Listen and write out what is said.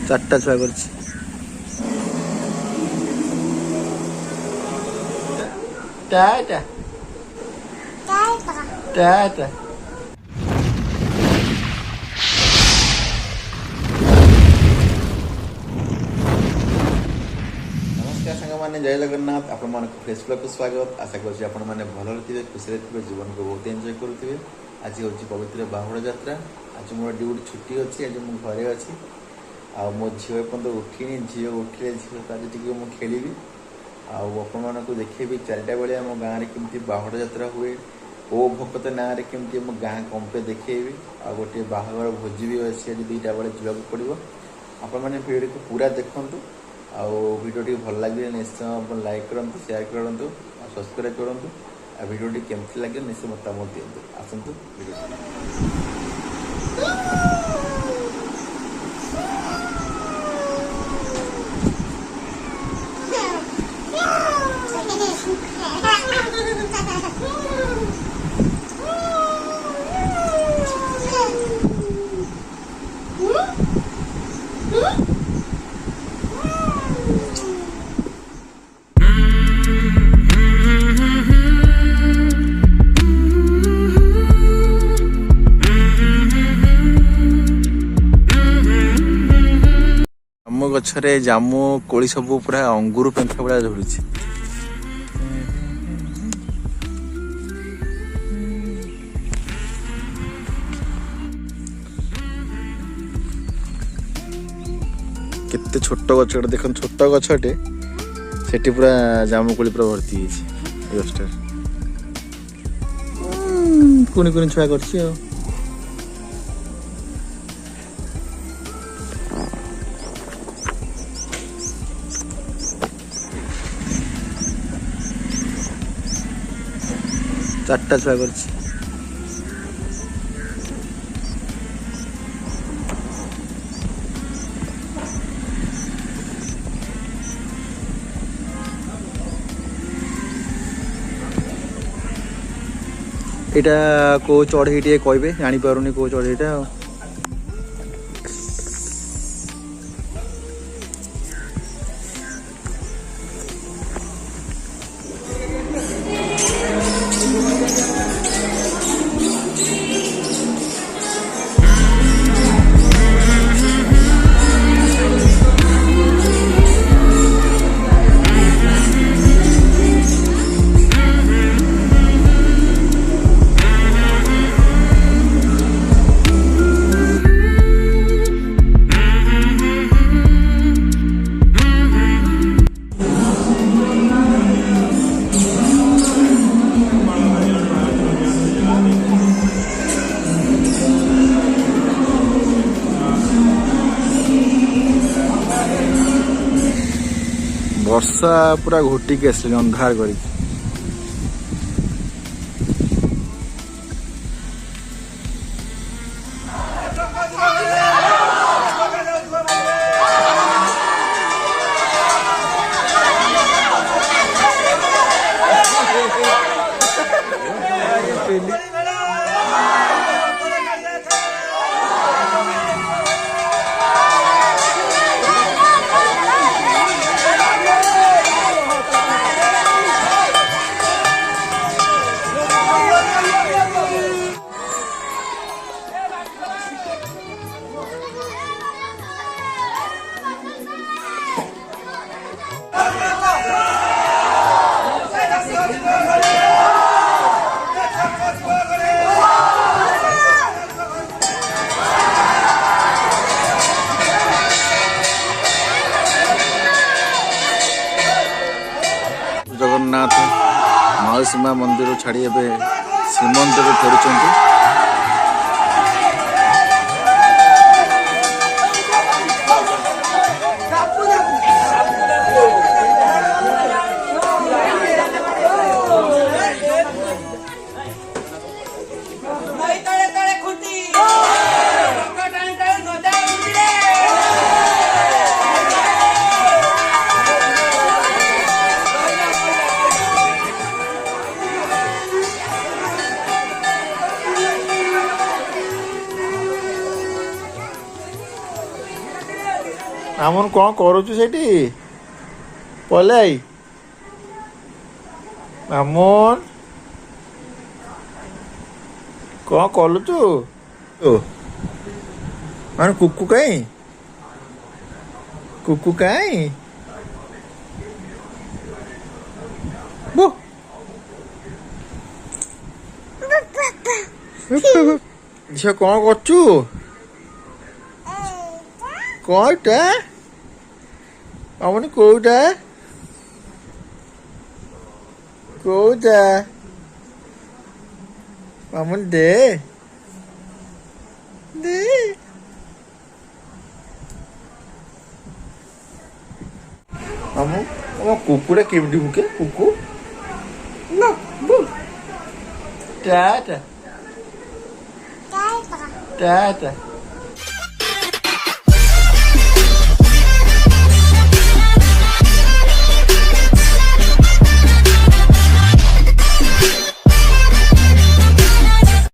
चार्टा छुआ कर टाटा टाटा नमस्कार सांग मैंने जय जगन्नाथ आपण मान फ्रेश ब्लॉग को स्वागत। आशा कर आपण मैंने भल थे खुशी थे जीवन को बहुत एंजॉय करुवे। आज हूँ पवित्र बाहुड़ा यात्रा। आज मोर ड्यूटी छुट्टी अच्छी। आज मुझे घरे अच्छी आ मो झील एपर्त उठिनी। झील उठिले झील आज टी खेली आपण को देखेबी 4टा बेले आम गाँव में केमती बाहुड़ा यात्रा हुए। ओ भकत ना केमती मो गाँ कंपे देखेबी। आ गोटे बाहागर भोजी भी अच्छी। आज 2टा बेले जावाक पड़ो। आपण मैंने भिडियो को पूरा देखु। भिडियो भल लगे निश्चय लाइक करूँ, शेयर करूँ, सब्सक्राइब करूँ। भिडियो केमती लगे निश्चय मतामत दिंतु। आसतु जामु गछरे जामु कोली सब पूरा अंगूर पेंखा भलिया झुलुଛି। केते छोट गछटे देखन। छोट गछटे सेठी पूरा जामु कोली पूरा भर्ती है। योस्टर कोनी कोनी छुआ करछि। आ चार्टा छुआ कर एटा को चढ़ई टे कहबे जानी पारुनी को चढ़ईटा। वर्षा पूरा घोटिक आस अंधार कर। जगन्नाथ माउसीमा मंदिर छाड़ी एवं श्रीमंदिर फेरुंट। ମାମୁନ କ'ଣ କରୁଛୁ ସେଠି ପଲେଇ ମାମୁନ କ'ଣ କଲୁଛୁ ମାନେ କୁକୁ କାଇଁ ବୋ ଝିଅ କ'ଣ କରୁଛୁ କଣଟା ମାମୁନି କୋଉଟା ମାମୁନି ଦେ ମାମୁ ଆମ କୁକୁଡ଼ା କେମିତି ଭୁକେ କୁକୁ ଟା